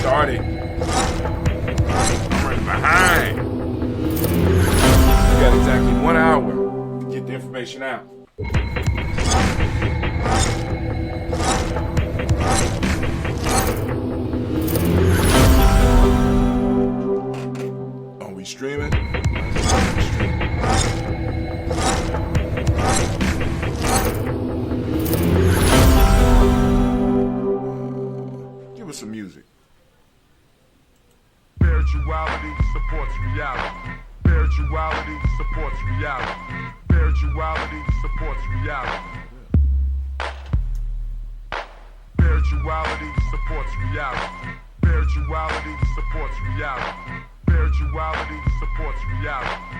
started. I'm running behind. You got exactly 1 hour to get the information out. Are we streaming? Give us some music. Spirituality supports reality. Spirituality supports reality. Spirituality supports reality. Spirituality supports reality. Spirituality supports reality. Spirituality supports reality.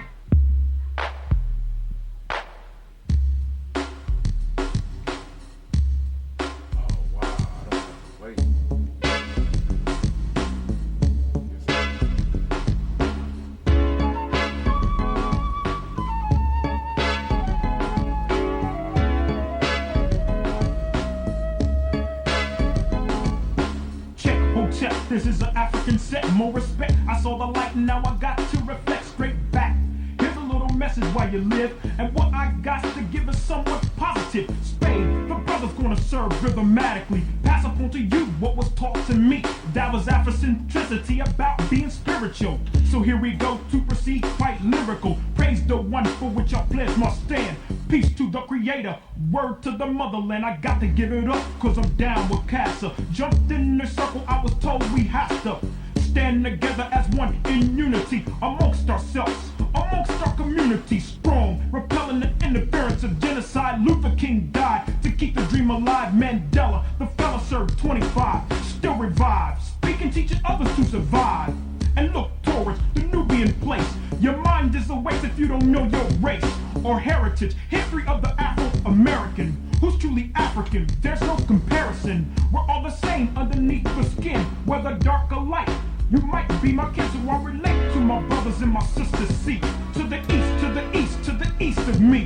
This is an African set, more respect. I saw the light, now I got to reflect straight back. Here's a little message while you live, and what I got to give is somewhat positive. Spade, the brother's gonna serve rhythmatically. Pass up on to you what was taught to me. That was Afrocentricity about being spiritual. So here we go to proceed quite lyrical. Praise the one for which I pledge my stand. Peace to the creator, word to the motherland. I got to give it up, cause I'm down with Casa. Jumped in the circle, I was told we have to stand together as one in unity. Amongst ourselves, amongst our community. Strong, repelling the interference of genocide. Luther King died to keep the dream alive. Mandela, the fella served 25, still revived. Speaking, teaching others to survive. And look towards the Nubian place. Your mind is a waste if you don't know your race or heritage. History of the Afro-American. Who's truly African? There's no comparison. We're all the same underneath the skin, whether dark or light. You might be my kin, so I relate to my brothers and my sisters. See, to the east, to the east, to the east of me.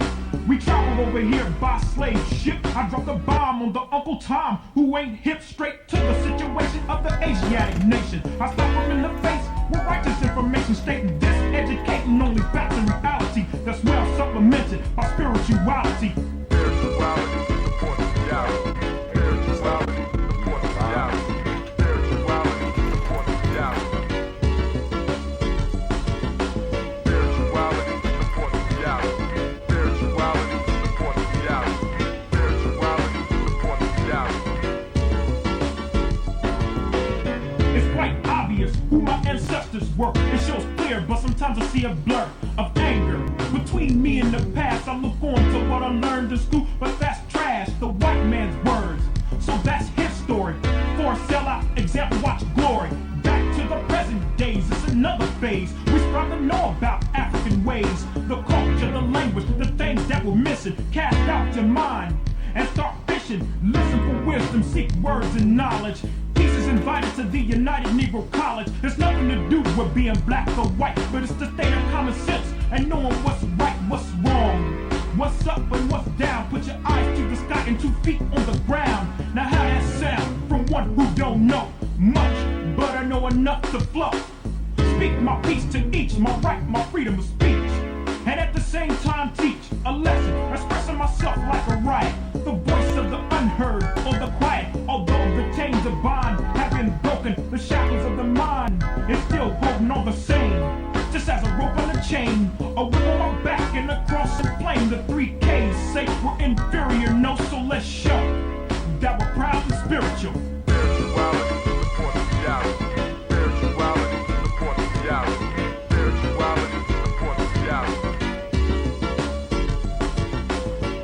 We traveled over here by slave ship. I dropped a bomb on the Uncle Tom, who ain't hip. Straight to the situation of the Asiatic nation. I slapped him in the face with righteous information, stating this, educating only facts and reality. That's well supplemented by spirituality. Spirituality supports reality. Spirituality supports reality. Spirituality supports reality. Spirituality supports reality. Spirituality supports reality. Spirituality supports reality. It's quite obvious who my ancestors were. It shows clear, but sometimes I see a blur of anger between me and the past. I look on to what I learned in school, but that's trash, the white man's words. So that's his story. For a sellout example, watch glory. Back to the present days, it's another phase. We strive to know about African ways, the culture, the language, the things that we're missing. Cast out your mind and start fishing. Listen for wisdom, seek words and knowledge. Peace is invited to the United Negro College. There's nothing to do with being black or white, but it's the state of common sense and knowing what's right, what's wrong, what's up and what's down. Put your eyes to the sky and 2 feet on the ground. Now how that sound from one who don't know much, but I know enough to flow. Speak my peace to each, my right, my freedom of speech, and at the same time teach a lesson, expressing myself like a riot, the voice of the unheard or the quiet. Although the chains of bond have been broken, the shackles of the mind is still holding on the same. Just as a rope on a chain, a whip on my back and a cross of flame. The 3Ks say we're inferior, no, so let's show that we're proud and spiritual. Spirituality supports reality. Spirituality supports reality. Spirituality supports reality.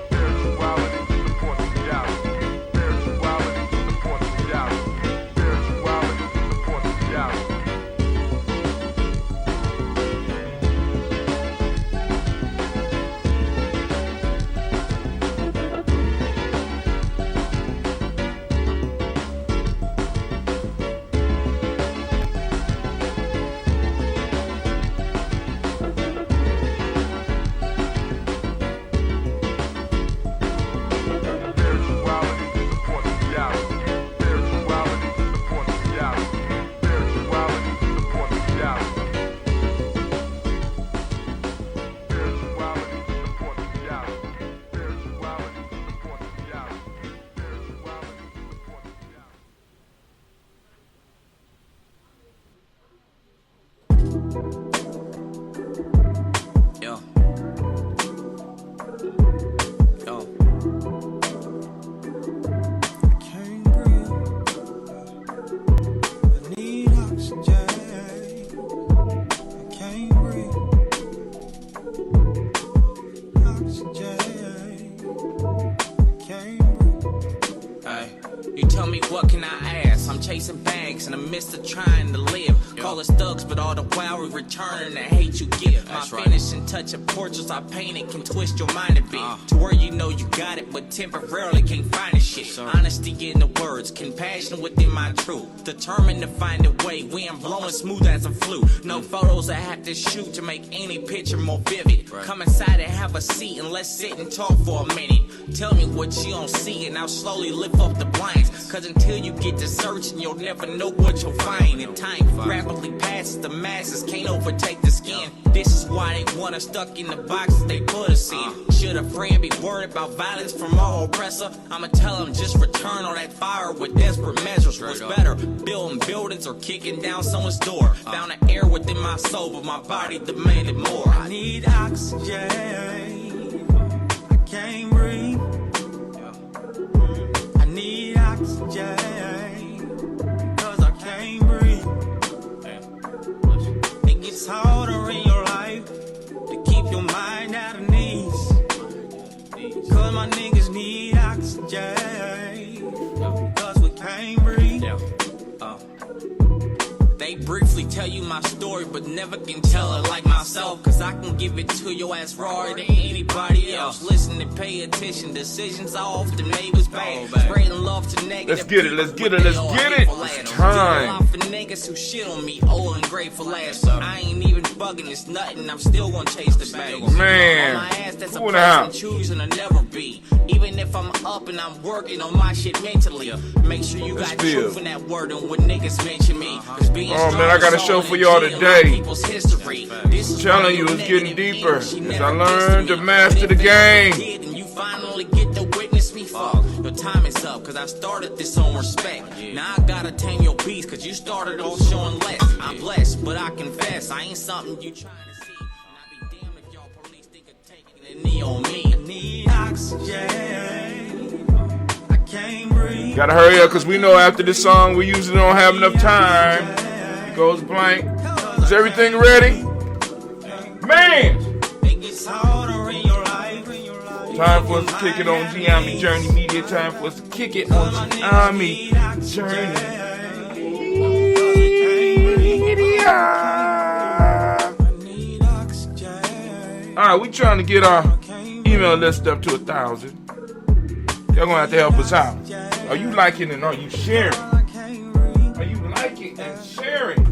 Spirituality supports reality. Spirituality supports reality. Spirituality supports reality. You tell me what can I ask? I'm chasing bags in the midst of trying to live. Call us thugs, but all the while we returning the hate you give. My finishing touch of portraits I painted can twist your mind a bit to where you know you got it, but temporarily can't find the shit. Honesty in the words, compassion within my truth. Determined to find a way, wind blowing smooth as a flute. No photos I have to shoot to make any picture more vivid. Come inside and have a seat and let's sit and talk for a minute. Tell me what you don't see and I'll slowly lift up the blinds. Cause until you get to searching, you'll never know what you'll find. And time rapidly passes, the masses can't overtake the skin. This is why they want us stuck in the boxes they put us in. Should a friend be worried about violence from our oppressor? I'ma tell them just return on that fire with desperate measures. What's better, building buildings or kicking down someone's door? Found an air within my soul, but my body demanded more. I need oxygen, I can't breathe. I need oxygen, cause I can't breathe. It gets harder in your life to keep your mind out of knees. Cause my niggas need oxygen, cause we can't breathe. They briefly tell you my story, but never can tell it like myself. Cause I can give it to your ass rawer than anybody else. Listen and pay attention, decisions I often made was bad. Spreading love to negative. Let's get it, let's get it, let's get it. It's time. For niggas who shit on me, old and grateful ass. I ain't even bugging, it's nothing, I'm still gonna chase the bag. Man, on my ass, that's a who place now? I'm choosing to never be. Even if I'm up and I'm working on my shit mentally. Make sure you got truth in that word and when niggas mention me. Oh man, I got a show for y'all today. I'm telling you, it's getting deeper as I learn to master the game. And you finally get to witness me fall. Your time is up, cause I started this on respect. Now I gotta tame your peace, cause you started off showing less. I'm blessed, but I confess, I ain't something you trying to see. And I'd be damned if y'all police think of taking a knee on me. I need oxygen, I can't breathe. Gotta hurry up, cause we know after this song we usually don't have enough time. It goes blank. Is everything ready? Man! Time for us to kick it on Gye-Nyame Journey Media. Time for us to kick it on Gye-Nyame Journey Media. Alright, we trying to get our email list up to 1,000. Y'all gonna have to help us out. Are you liking and are you sharing? Are you liking and sharing?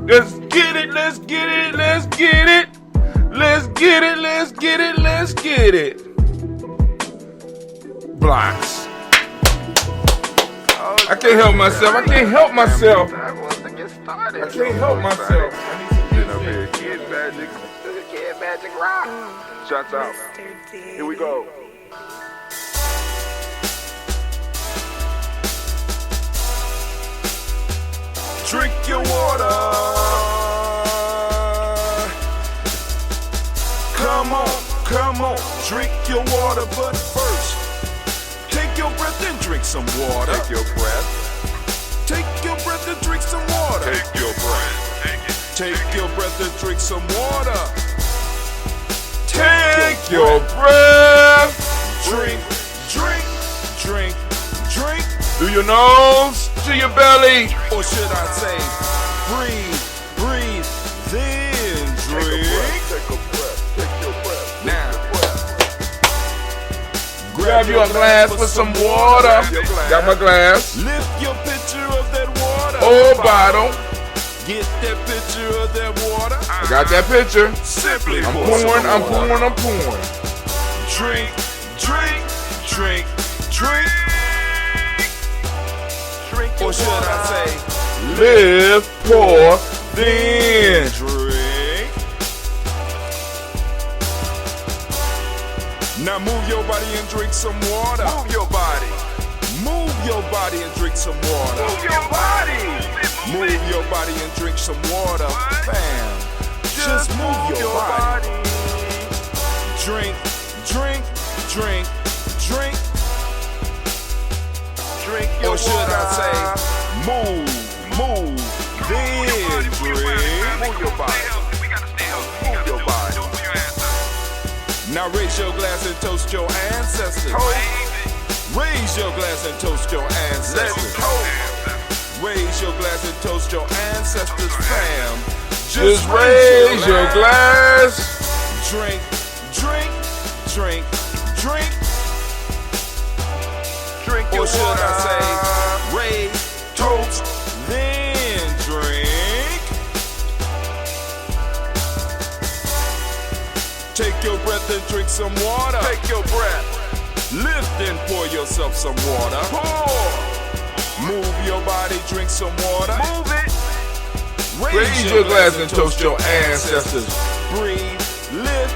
Let's get it, let's get it, let's get it. Let's get it, let's get it, let's get it. Blocks. I can't help myself, I can't help myself. I can't help myself. I need some music. Kid Magic Rock. Shots out. Here we go. Drink your water. Come on, drink your water, but first, take your breath and drink some water. Take your breath. Take your breath and drink some water. Take your breath. Take your breath and drink some water. Take your breath. Drink, drink, drink, drink. Through your nose to your belly. Or should I say, breathe, breathe, then drink. Take a breath. Take your breath. Now, grab your glass with some water. Got my glass. Lift your pitcher of that water. Or bottle. Get that pitcher of that water. I got that pitcher. Simply I'm pour some pouring, I'm water. pouring, I'm pouring. Drink, drink, drink, drink. Drink your Or should water. I say, live, pour, then drink. Now move your body and drink some water. Move your body. Move your body and drink some water. Move your body. Move your body and drink some water, fam. Just move your body. Drink, drink, drink, drink. Drink your Or should water. I say, move, then drink. Move your body. Move your body. Now raise your glass and toast your ancestors. Raise your glass and toast your ancestors. Raise your glass and toast your ancestors, fam. Just raise your glass. Drink, drink, drink, drink. Drink your Or should water. I say, raise, toast, then drink. Take your breath and drink some water. Take your breath. Lift and pour yourself some water. Pour. Move your body, drink some water. Move it. Raise your glass and toast your ancestors. Breathe, lift,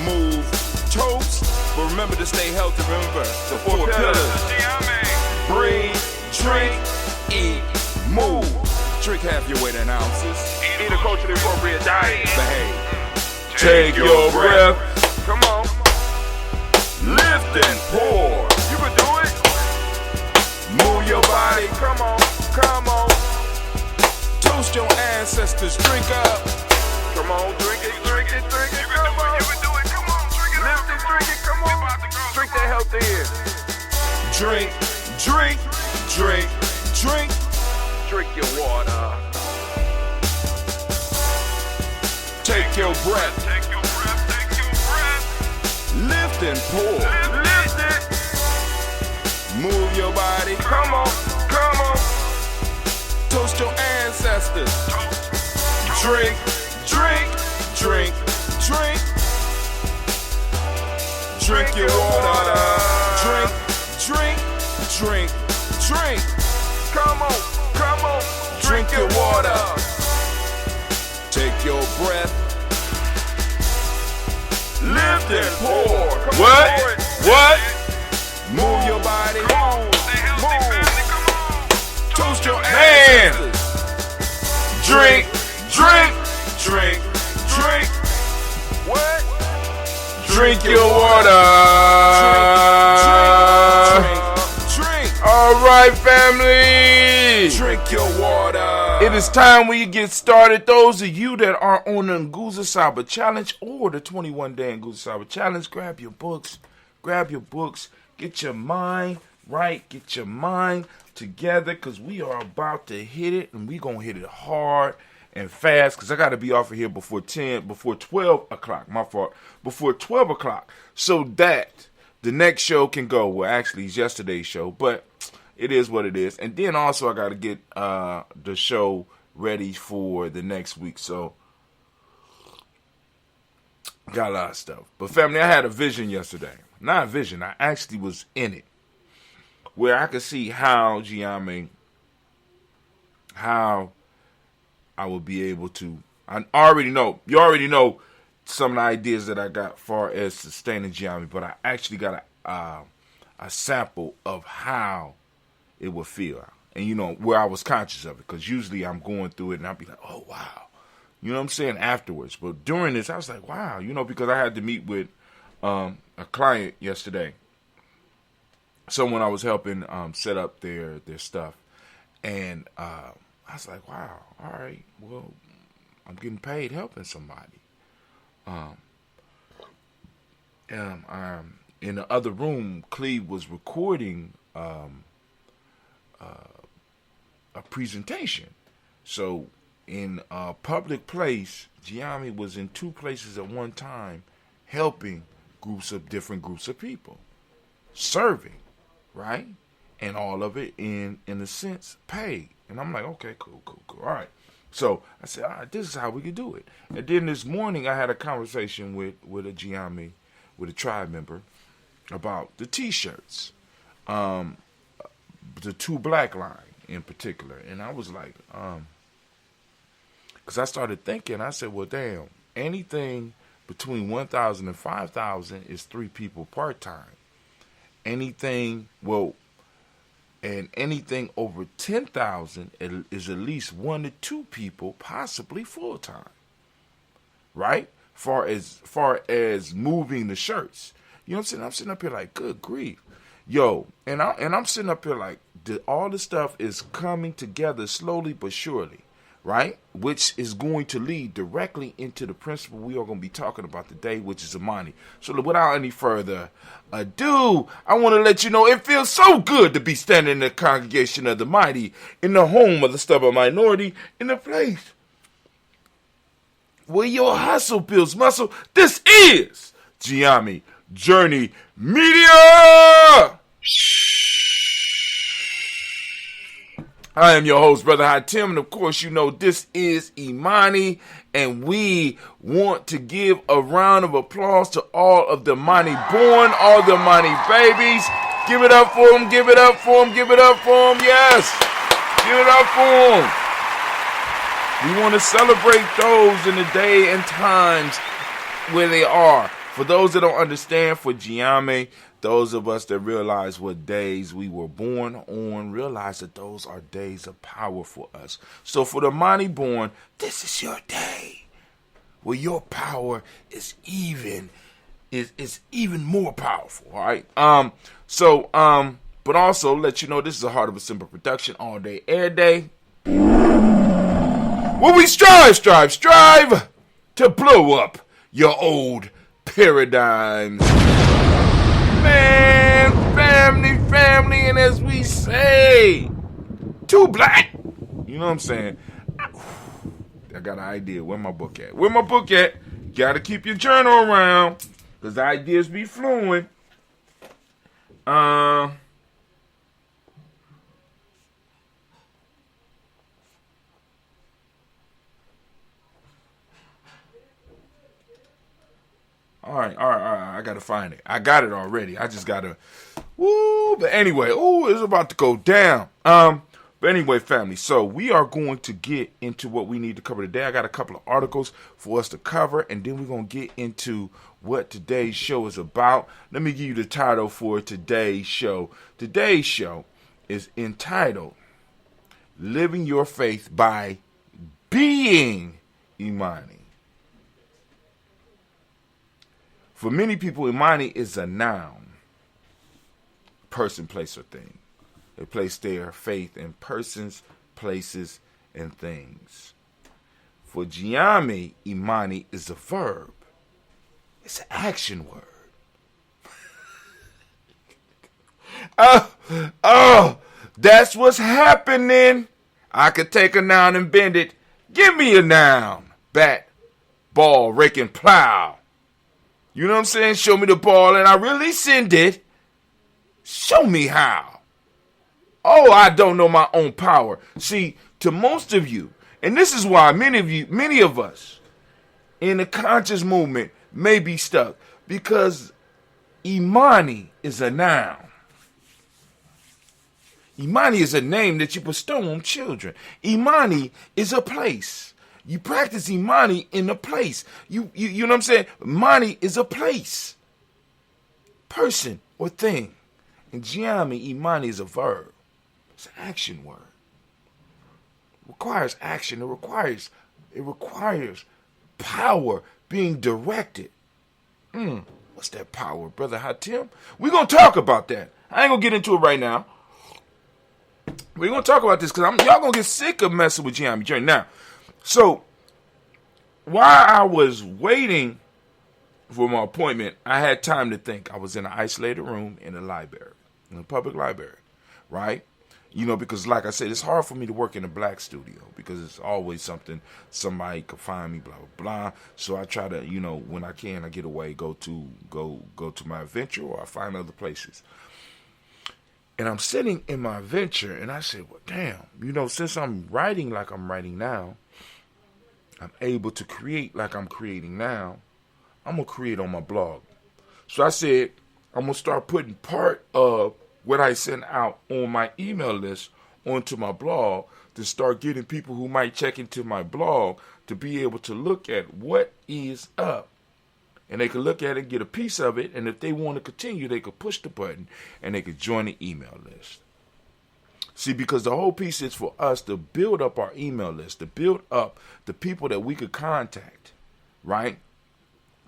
move, toast. But remember to stay healthy. Remember the four pillars. Breathe, drink, eat, move. Drink half your weight in ounces. Eat a culturally appropriate diet. Behave. Take your breath. Come on. Lift and pour. You can do it. Move your body. Come on. Come on. Toast your ancestors. Drink up. Come on. Drink it. Drink it. Drink it. Come on. You can do it. Come on. Drink it. Lift it. Drink it. Come on. Drink that health in. Drink, drink, drink, drink. Drink your water. Take your breath. Take your breath. Take your breath. Lift and pour. Lift it. Move your body. Come on. Come on. Toast your ancestors. Drink, drink, drink, drink. Drink your water. Drink, drink, drink, drink. Come on. Come on. Drink your water. Take your breath. Lift and pour. Come What? on. What? Move your body. Move. Toast your Man. ancestors. Drink, drink, Drink, drink. What? drink your water. Drink. All right, family. Drink your water. It is time when you get started. Those of you that are on the Nguza Saba Challenge or the 21-day Nguza Saba Challenge, grab your books. Get your mind right. Get your mind together, because we are about to hit it, and we going to hit it hard and fast, because I got to be off of here before 12 o'clock. My fault. Before 12 o'clock, so that the next show can go. Well, actually, it's yesterday's show, but it is what it is. And then also I got to get the show ready for the next week. So got a lot of stuff. But family, I had a vision yesterday. Not a vision. I actually was in it, where I could see how Gye-Nyame, how I would be able to. I already know. You already know some of the ideas that I got far as sustaining Gye-Nyame, but I actually got a sample of how it would feel, and where I was conscious of it, because usually I'm going through it and I'll be like, oh wow, you know what I'm saying, afterwards. But during this, I was like, wow, because I had to meet with a client yesterday, someone I was helping set up their stuff, and I was like, wow, all right, well, I'm getting paid helping somebody. In the other room, Cleve was recording a presentation. So in a public place, Gye-Nyame was in two places at one time, helping different groups of people, serving, right? And all of it in a sense paid. And I'm like, okay, cool. All right. So I said, all right, this is how we could do it. And then this morning I had a conversation with a Gye-Nyame, with a tribe member, about the T-shirts, the 2 Black line in particular. And I was like, because I started thinking, I said, well, damn, anything between 1,000 and 5,000 is 3 people part-time. Anything, well, And anything over 10,000 is at least 1 to 2 people, possibly full time. Right? Far as moving the shirts. You know what I'm saying? I'm sitting up here like, good grief. Yo, and I'm sitting up here like, all the stuff is coming together slowly but surely, right? Which is going to lead directly into the principle we are going to be talking about today, which is Imani. So without any further ado, I want to let you know it feels so good to be standing in the congregation of the mighty, in the home of the stubborn minority, in the place where your hustle builds muscle. This is Gye-Nyame Journey Media. I am your host, Brother Hatim, and of course, you know this is Imani, and we want to give a round of applause to all of the Imani born, all the Imani babies. Give it up for them, give it up for them, give it up for them, yes. Give it up for them. We want to celebrate those in the day and times where they are. For those that don't understand, for Gye-Nyame, those of us that realize what days we were born on, realize that those are days of power for us. So for the Imani born, this is your day where your power is even more powerful, all right? But also let you know this is a Heart of a Simple production, all day, every day. Where we strive to blow up your old paradigms. Man, family, and as we say, too black. You know what I'm saying? I got an idea. Where my book at? Gotta keep your journal around, because ideas be flowing. All right. I gotta find it. I got it already. I just gotta. But anyway, it's about to go down. But anyway, family. So we are going to get into what we need to cover today. I got a couple of articles for us to cover, and then we're gonna get into what today's show is about. Let me give you the title for today's show. Today's show is entitled "Living Your Faith by Being Imani." For many people, Imani is a noun. Person, place, or thing. They place their faith in persons, places, and things. For Gye-Nyame, Imani is a verb. It's an action word. That's what's happening. I could take a noun and bend it. Give me a noun. Bat, ball, rake, and plow. You know what I'm saying? Show me the ball and I really send it. Show me how. Oh, I don't know my own power. See, to most of you, and this is why many of us in the conscious movement may be stuck, because Imani is a noun. Imani is a name that you bestow on children. Imani is a place. You practice Imani in a place. You know what I'm saying? Imani is a place, person, or thing. And Gye-Nyame, Imani is a verb. It's an action word. It requires action. It requires power being directed. What's that power, Brother Hatim? We're going to talk about that. I ain't going to get into it right now. We're going to talk about this because y'all going to get sick of messing with Gye-Nyame Journey. Now, so, while I was waiting for my appointment, I had time to think. I was in an isolated room in a library, in a public library, right? You know, because like I said, it's hard for me to work in a black studio because it's always something, somebody could find me, blah, blah, blah. So I try to, you know, when I can, I get away, go to my adventure, or I find other places. And I'm sitting in my adventure, and I said, well, damn, you know, since I'm writing like I'm writing now, I'm able to create like I'm creating now, I'm going to create on my blog. So I said, I'm going to start putting part of what I send out on my email list onto my blog to start getting people who might check into my blog to be able to look at what is up. And they could look at it and get a piece of it. And if they want to continue, they could push the button and they could join the email list. See, because the whole piece is for us to build up our email list, to build up the people that we could contact, right?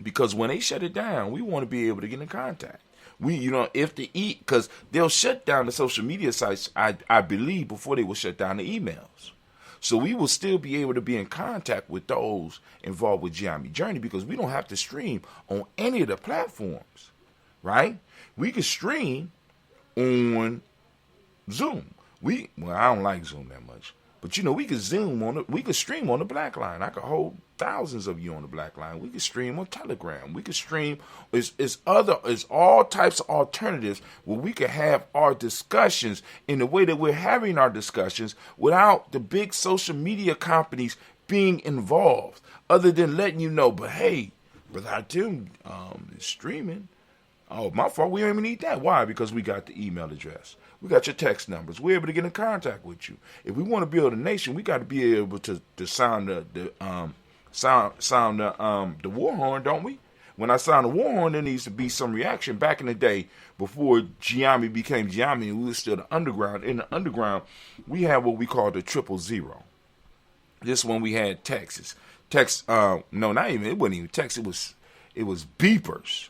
Because when they shut it down, we want to be able to get in contact. If they eat, because they'll shut down the social media sites, I believe, before they will shut down the emails. So we will still be able to be in contact with those involved with Gye-Nyame Journey, because we don't have to stream on any of the platforms, right? We can stream on Zoom. I don't like Zoom that much, but we could we could stream on the Black Line. I could hold thousands of you on the Black Line. We could stream on Telegram. We could stream. It's all types of alternatives where we could have our discussions in the way that we're having our discussions without the big social media companies being involved, other than letting you know. But hey, Brother Tim is streaming. Oh, my fault. We don't even need that. Why? Because we got the email address. We got your text numbers. We're able to get in contact with you. If we want to build a nation, we got to be able to sound the war horn, don't we? When I sound the war horn, there needs to be some reaction. Back in the day, before Gye-Nyame became Gye-Nyame, we were still the underground. In the underground, we had what we call the 000. This one we had texts. It wasn't even text. It was beepers,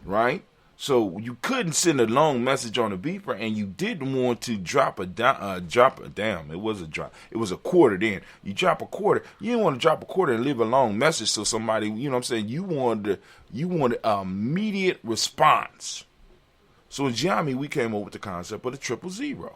right? So you couldn't send a long message on a beeper, and you didn't want to drop a dime. It was a drop. It was a quarter then. You drop a quarter. You didn't want to drop a quarter and leave a long message so somebody, you know what I'm saying, you wanted immediate response. So in Gye-Nyame, we came up with the concept of the 000.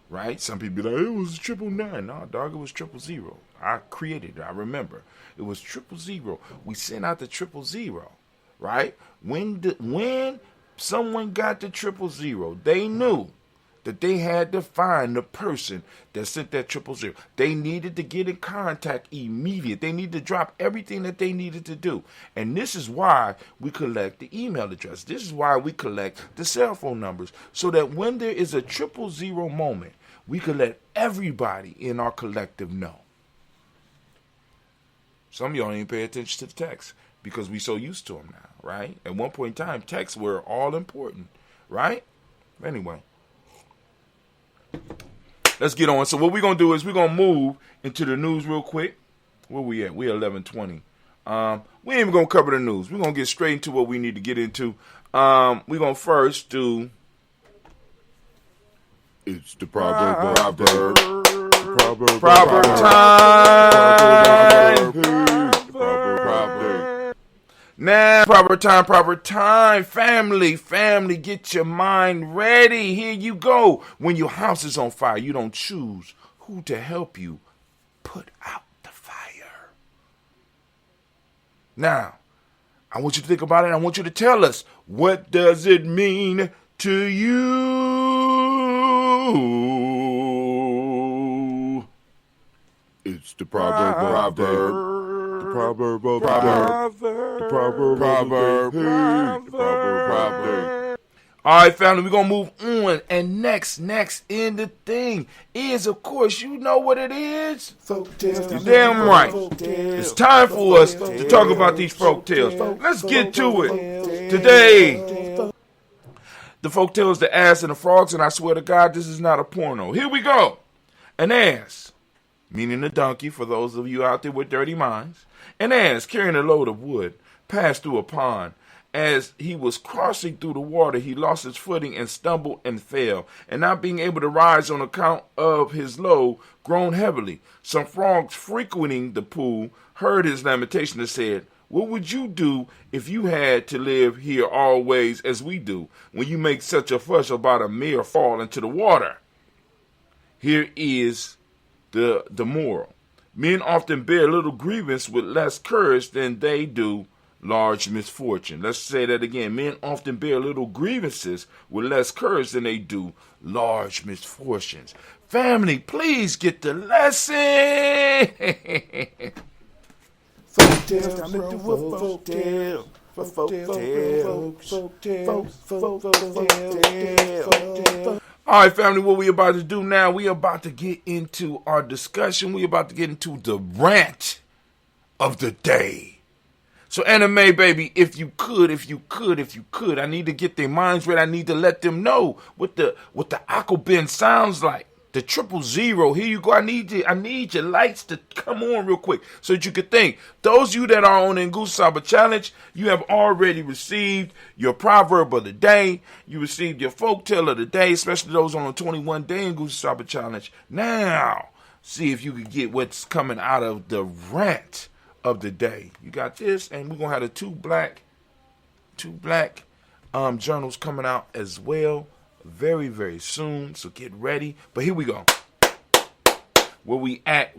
Right? Some people be like, it was 999. No, dog, it was 000. I created it. I remember. It was 000. We sent out the 000. Right? When someone got the 000, they knew that they had to find the person that sent that 000. They needed to get in contact immediate. They needed to drop everything that they needed to do. And this is why we collect the email address. This is why we collect the cell phone numbers. So that when there is a 000 moment, we can let everybody in our collective know. Some of y'all ain't pay attention to the text because we so used to them now, right? At one point in time, texts were all important, right? Anyway, let's get on. So what we're going to do is we're going to move into the news real quick. Where we at? We're 11:20. We ain't even going to cover the news. We're going to get straight into what we need to get into. We're going to first do... It's the proverb time. Now, proper time. Family, get your mind ready. Here you go. When your house is on fire, you don't choose who to help you put out the fire. Now, I want you to think about it. I want you to tell us, what does it mean to you? It's the proverb. All right, family, we're going to move on. And next in the thing is, of course, you know what it is. Folk tales. You're damn right. It's time for us to talk about these folk tales. Let's get to it. Today, the folk tales, the ass and the frogs, and I swear to God, this is not a porno. Here we go. An ass, meaning a donkey for those of you out there with dirty minds. An ass carrying a load of wood passed through a pond. As he was crossing through the water, he lost his footing and stumbled and fell, and not being able to rise on account of his load, groaned heavily. Some frogs frequenting the pool heard his lamentation and said, "What would you do if you had to live here always as we do, when you make such a fuss about a mere fall into the water?" Here is the moral. Men often bear little grievance with less courage than they do large misfortune. Let's say that again. Men often bear little grievances with less courage than they do large misfortunes. Family, please get the lesson. Folk tales, time to do a folk tale. All right, family, what we about to do now, we about to get into our discussion. We about to get into the rant of the day. So anime, baby, if you could, I need to get their minds ready. I need to let them know what the Aquabin sounds like. The 000. Here you go. I need your lights to come on real quick so that you can think. Those of you that are on the Ngusaba Challenge, you have already received your proverb of the day. You received your folktale of the day, especially those on the 21-day Ngusaba Challenge. Now, see if you can get what's coming out of the rant of the day. You got this, and we're gonna have the two black journals coming out as well very, very soon. So get ready. But here we go. Where we at?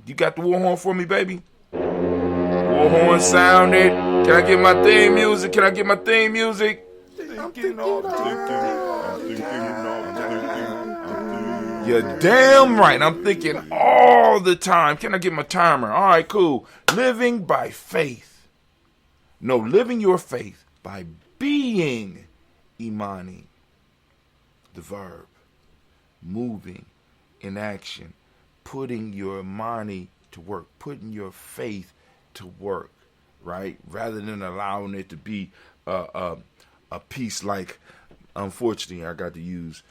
You got the war horn for me, baby? War horn sounded. Can I get my theme music? You're damn right. I'm thinking all the time. Can I get my timer? All right, cool. Living by faith. No, living your faith by being Imani. The verb. Moving in action. Putting your Imani to work. Putting your faith to work. Right? Rather than allowing it to be a piece like, unfortunately, I got to use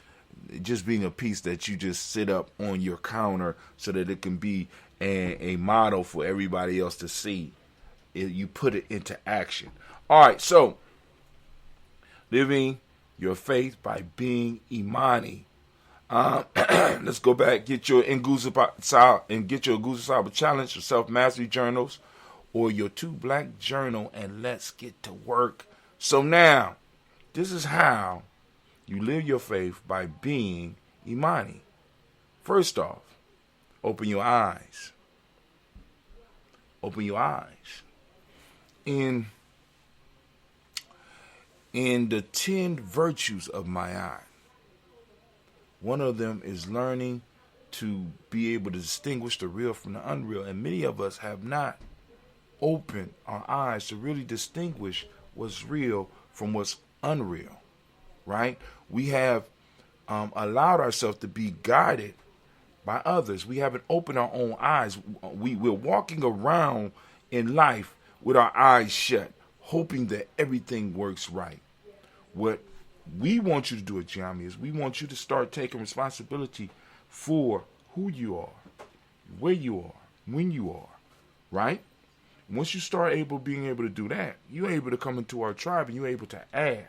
just being a piece that you just sit up on your counter so that it can be a model for everybody else to see. You put it into action. All right, so living your faith by being Imani. Let's go back, get your Ngusaba Challenge, your self-mastery journals, or your 2 black journal, and let's get to work. So now, this is how you live your faith by being Imani. First off, open your eyes. Open your eyes. In the 10 virtues of my eye, one of them is learning to be able to distinguish the real from the unreal. And many of us have not opened our eyes to really distinguish what's real from what's unreal. Right? We have allowed ourselves to be guided by others. We haven't opened our own eyes. We're walking around in life with our eyes shut, hoping that everything works right. What we want you to do at Gye-Nyame is we want you to start taking responsibility for who you are, where you are, when you are, right? Once you start being able to do that, you're able to come into our tribe and you're able to add.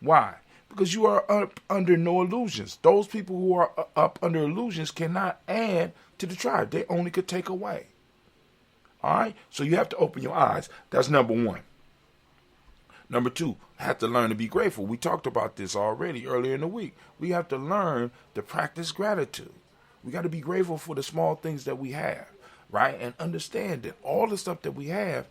Why? Because you are up under no illusions. Those people who are up under illusions cannot add to the tribe. They only could take away. All right? So you have to open your eyes. That's number 1. Number 2, have to learn to be grateful. We talked about this already earlier in the week. We have to learn to practice gratitude. We got to be grateful for the small things that we have, right? And understand that all the stuff that we have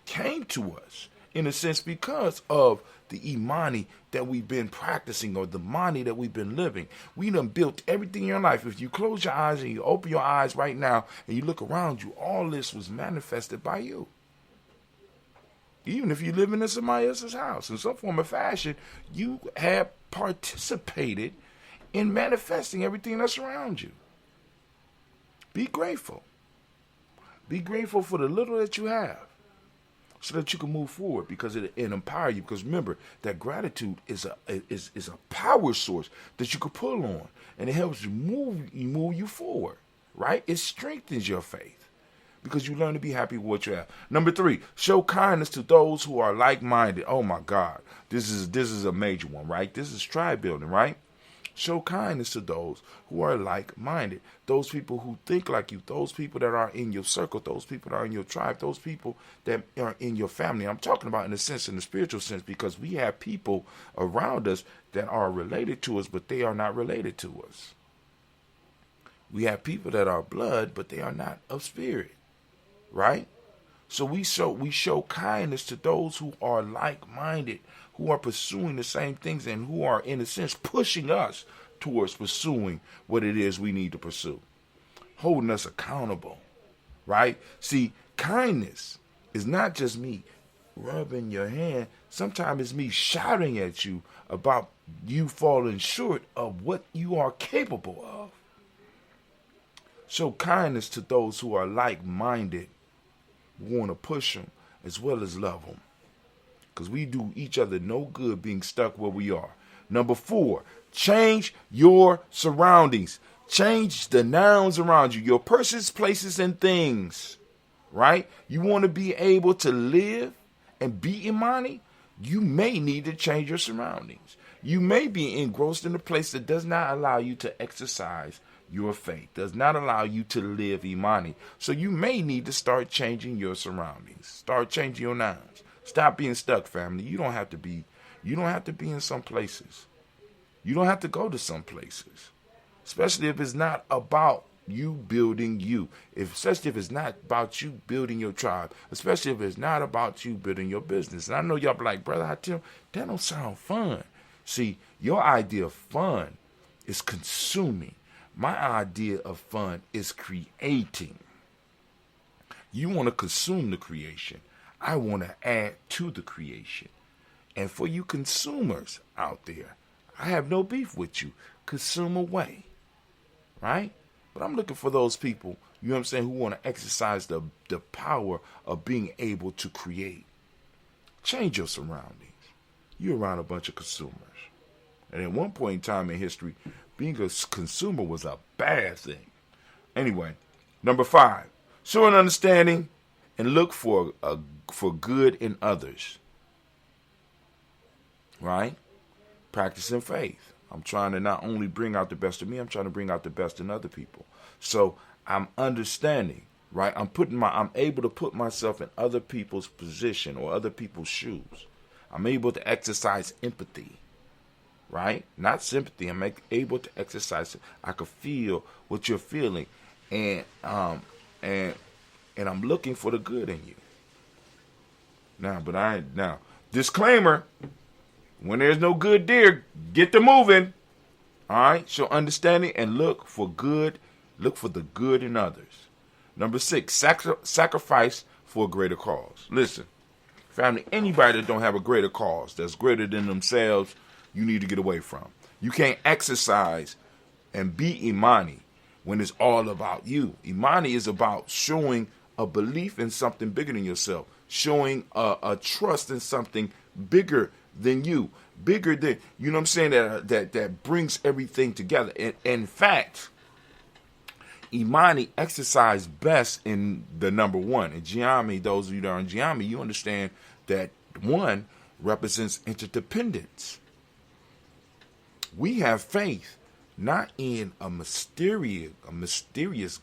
came to us in a sense because of the Imani that we've been practicing, or the Mani that we've been living. We done built everything in your life. If you close your eyes and you open your eyes right now and you look around you, all this was manifested by you. Even if you live in somebody else's house, in some form or fashion, you have participated in manifesting everything that's around you. Be grateful. Be grateful for the little that you have, so that you can move forward, because it empower you. Because remember that gratitude is a power source that you can pull on, and it helps you move you forward, right? It strengthens your faith because you learn to be happy with what you have. Number 3, show kindness to those who are like-minded. Oh my God, this is a major one, right? This is tribe building, right? Show kindness to those who are like-minded. Those people who think like you. Those people that are in your circle. Those people that are in your tribe. Those people that are in your family. I'm talking about in the spiritual sense, because we have people around us that are related to us, but they are not related to us. We have people that are blood, but they are not of spirit. Right? So we show kindness to those who are like-minded, who are pursuing the same things, and who are, in a sense, pushing us towards pursuing what it is we need to pursue. Holding us accountable, right? See, kindness is not just me rubbing your hand. Sometimes it's me shouting at you about you falling short of what you are capable of. Show kindness to those who are like-minded. We want to push them as well as love them. Because we do each other no good being stuck where we are. Number 4, change your surroundings. Change the nouns around you, your persons, places, and things. Right? You want to be able to live and be Imani? You may need to change your surroundings. You may be engrossed in a place that does not allow you to exercise your faith, does not allow you to live Imani. So you may need to start changing your surroundings. Start changing your nouns. Stop being stuck, family. You don't have to be in some places. You don't have to go to some places. Especially if it's not about you building you. Especially if it's not about you building your tribe. Especially if it's not about you building your business. And I know y'all be like, brother, I tell you, that don't sound fun. See, your idea of fun is consuming. My idea of fun is creating. You want to consume the creation. I want to add to the creation. And for you consumers out there, I have no beef with you. Consume away. Right? But I'm looking for those people, you know what I'm saying, who want to exercise the power of being able to create. Change your surroundings. You're around a bunch of consumers. And at one point in time in history, being a consumer was a bad thing. Anyway, number 5, show an understanding and look for good in others. Right? Practicing faith. I'm trying to not only bring out the best of me, I'm trying to bring out the best in other people. So I'm understanding, right? I'm able to put myself in other people's position or other people's shoes. I'm able to exercise empathy, right? Not sympathy. I'm able to exercise it. I can feel what you're feeling, and I'm looking for the good in you. Now, disclaimer. When there's no good there, get to moving. All right? Show understanding and look for good. Look for the good in others. Number 6, sacrifice for a greater cause. Listen, family, anybody that don't have a greater cause that's greater than themselves, you need to get away from. You can't exercise and be Imani when it's all about you. Imani is about showing a belief in something bigger than yourself, showing a trust in something bigger than you, bigger than, you know what I'm saying, that brings everything together. And in fact, Imani exercise best in the number 1. And Gye-Nyame, those of you that are in Gye-Nyame, you understand that 1 represents interdependence. We have faith not in a mysterious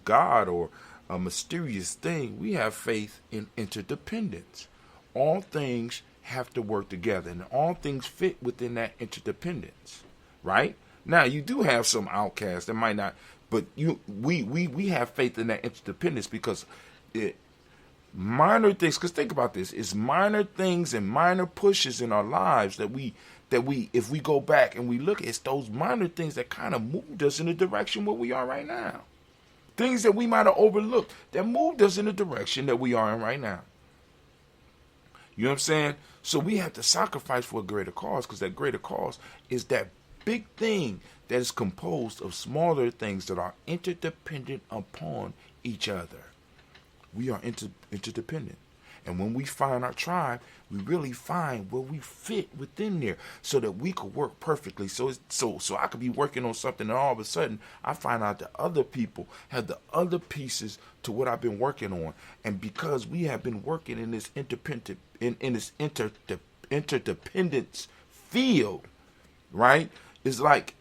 God or a mysterious thing. We have faith in interdependence. All things have to work together, and all things fit within that interdependence, right? Now, you do have some outcasts that might not, but we have faith in that interdependence because minor things, because think about this, it's minor things and minor pushes in our lives that we, if we go back and we look, it's those minor things that kind of moved us in the direction where we are right now. Things that we might have overlooked that moved us in the direction that we are in right now. You know what I'm saying? So we have to sacrifice for a greater cause, because that greater cause is that big thing that is composed of smaller things that are interdependent upon each other. We are interdependent. And when we find our tribe, we really find where we fit within there so that we could work perfectly. So I could be working on something and all of a sudden I find out that other people have the other pieces to what I've been working on. And because we have been working in this interdependence field, right? It's like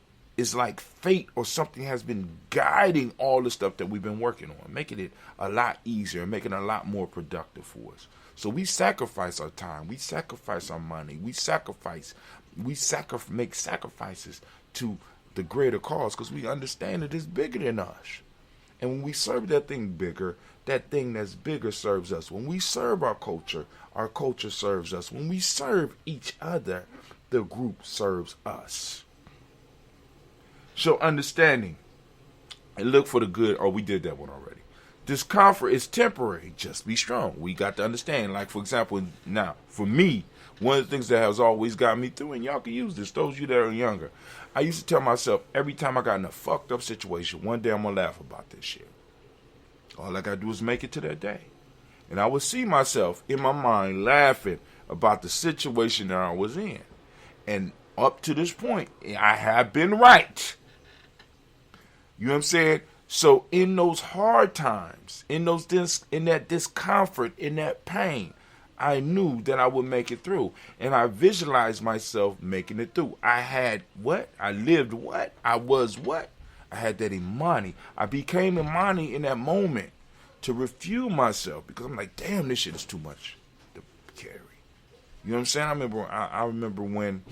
fate or something has been guiding all the stuff that we've been working on, making it a lot easier, making it a lot more productive for us. So we sacrifice our time, we sacrifice our money, we make sacrifices to the greater cause because we understand it is bigger than us. And when we serve that thing bigger, that thing that's bigger serves us. When we serve our culture serves us. When we serve each other, the group serves us. Show understanding and look for the good. Oh, we did that one already. Discomfort is temporary. Just be strong. We got to understand. Like, for example, now, for me, one of the things that has always got me through, and y'all can use this, those of you that are younger, I used to tell myself every time I got in a fucked up situation, one day I'm going to laugh about this shit. All I got to do is make it to that day. And I would see myself in my mind laughing about the situation that I was in. And up to this point, I have been right. You know what I'm saying? So in those hard times, in that discomfort, in that pain, I knew that I would make it through. And I visualized myself making it through. I had what? I lived what? I was what? I had that Imani. I became Imani in that moment to refuel myself because I'm like, damn, this shit is too much to carry. You know what I'm saying? I remember when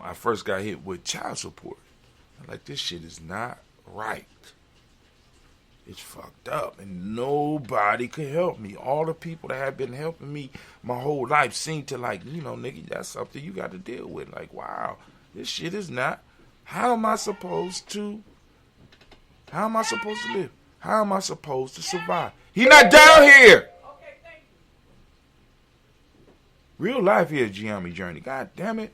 I first got hit with child support. I'm like, this shit is not right. It's fucked up, and nobody could help me. All the people that have been helping me my whole life seem to like, nigga, that's something you got to deal with. Like, wow, this shit is not. How am I supposed to live? How am I supposed to survive? He not down here. Real life here, Gye-Nyame journey. God damn it.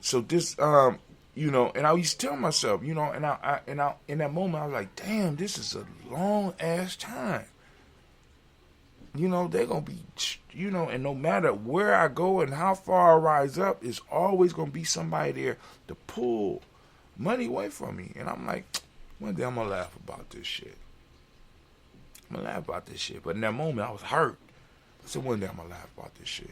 So this, and I used to tell myself, and I in that moment I was like, damn, this is a long ass time. They're gonna be, and no matter where I go and how far I rise up, it's always gonna be somebody there to pull money away from me. And I'm like, one day I'm gonna laugh about this shit. But in that moment I was hurt. I said, one day I'm gonna laugh about this shit.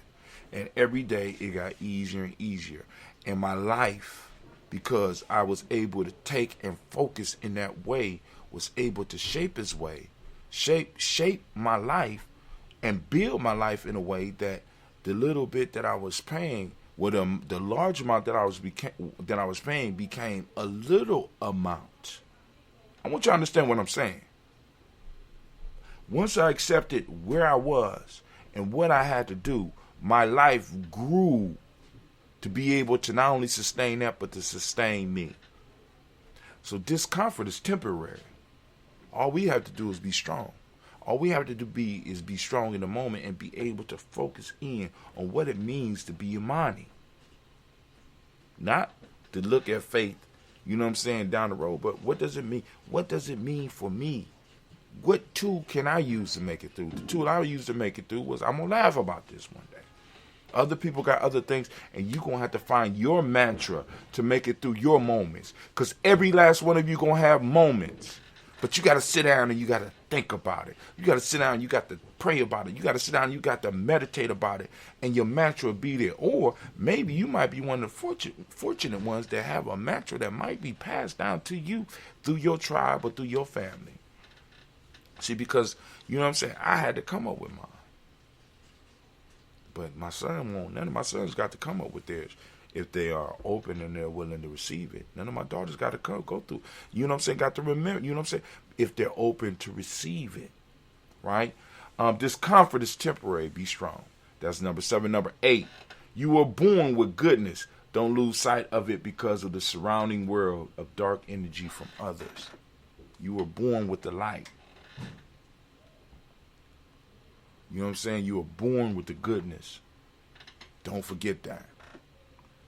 And every day it got easier and easier. And my life, because I was able to take and focus in that way, was able to shape my life and build my life in a way that the little bit that I was paying, the large amount that I was paying became a little amount. I want you to understand what I'm saying. Once I accepted where I was and what I had to do, my life grew to be able to not only sustain that, but to sustain me. So discomfort is temporary. All we have to do is be strong. All we have to do is be strong in the moment and be able to focus in on what it means to be Imani. Not to look at faith, down the road, but what does it mean? What does it mean for me? What tool can I use to make it through? The tool I used to make it through was, I'm going to laugh about this one day. Other people got other things, and you're going to have to find your mantra to make it through your moments. Because every last one of you going to have moments. But you got to sit down and you got to think about it. You got to sit down and you got to pray about it. You got to sit down and you got to meditate about it. And your mantra will be there. Or maybe you might be one of the fortunate ones that have a mantra that might be passed down to you through your tribe or through your family. See, because, I had to come up with mine. But my son won't. None of my sons got to come up with theirs if they are open and they're willing to receive it. None of my daughters got to go through. Got to remember, if they're open to receive it, right? Discomfort is temporary. Be strong. That's number 7. Number 8, you were born with goodness. Don't lose sight of it because of the surrounding world of dark energy from others. You were born with the light. You were born with the goodness. Don't forget that.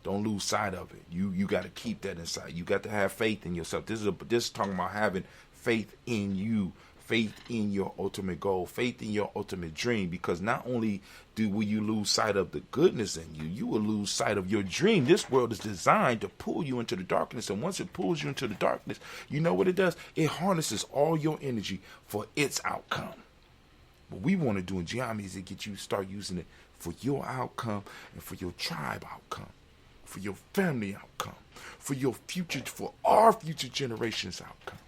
Don't lose sight of it. You got to keep that inside. You got to have faith in yourself. This is talking about having faith in you, faith in your ultimate goal, faith in your ultimate dream. Because not only will you lose sight of the goodness in you, you will lose sight of your dream. This world is designed to pull you into the darkness. And once it pulls you into the darkness, you know what it does? It harnesses all your energy for its outcome. What we want to do in Gye-Nyame is to get you to start using it for your outcome and for your tribe outcome, for your family outcome, for your future, for our future generations outcome,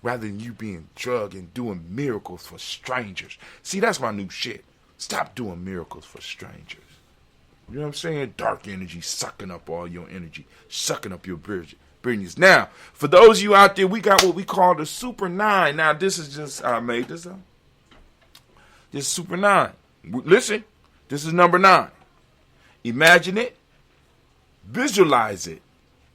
rather than you being drugged and doing miracles for strangers. See, that's my new shit. Stop doing miracles for strangers. You know what I'm saying? Dark energy sucking up all your energy, sucking up your brilliance. Now, for those of you out there, we got what we call the Super 9. Now, this is just, I made this up. This is Super 9. Listen, this is number 9. Imagine it. Visualize it.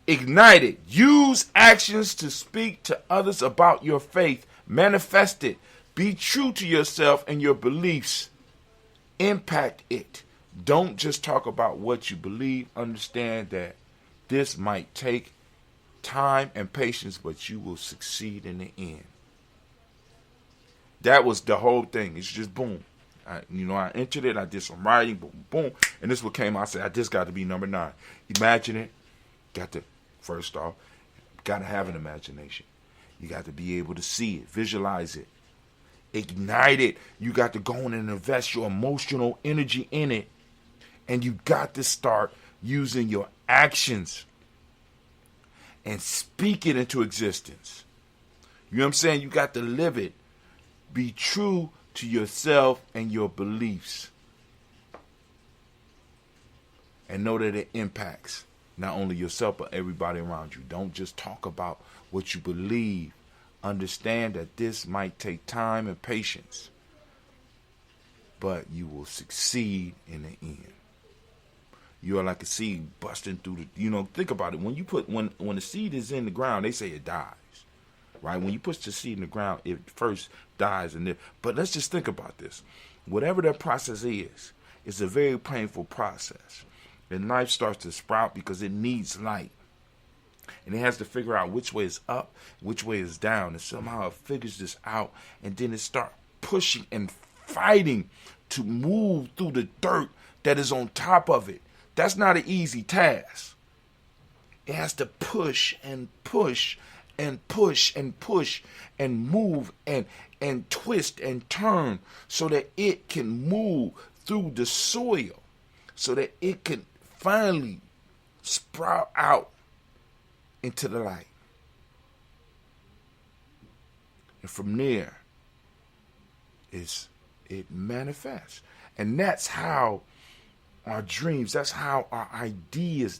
Ignite it. Use actions to speak to others about your faith. Manifest it. Be true to yourself and your beliefs. Impact it. Don't just talk about what you believe. Understand that this might take time and patience, but you will succeed in the end. That was the whole thing. It's just boom. I entered it. I did some writing. Boom, boom. And this is what came out. I said, I just got to be number 9. Imagine it. First off, got to have an imagination. You got to be able to see it, visualize it, ignite it. You got to go in and invest your emotional energy in it. And you got to start using your actions and speak it into existence. You know what I'm saying? You got to live it. Be true to yourself and your beliefs. And know that it impacts not only yourself, but everybody around you. Don't just talk about what you believe. Understand that this might take time and patience, but you will succeed in the end. You are like a seed busting through the, think about it. When you when the seed is in the ground, they say it dies, right? When you put the seed in the ground, it first dies. But let's just think about this. Whatever that process is, it's a very painful process. And life starts to sprout because it needs light. And it has to figure out which way is up, which way is down. And somehow it figures this out. And then it starts pushing and fighting to move through the dirt that is on top of it. That's not an easy task. It has to push and push and push and push and move and twist and turn so that it can move through the soil, so that it can finally sprout out into the light. And from there, it manifests. And that's how our dreams, that's how our ideas,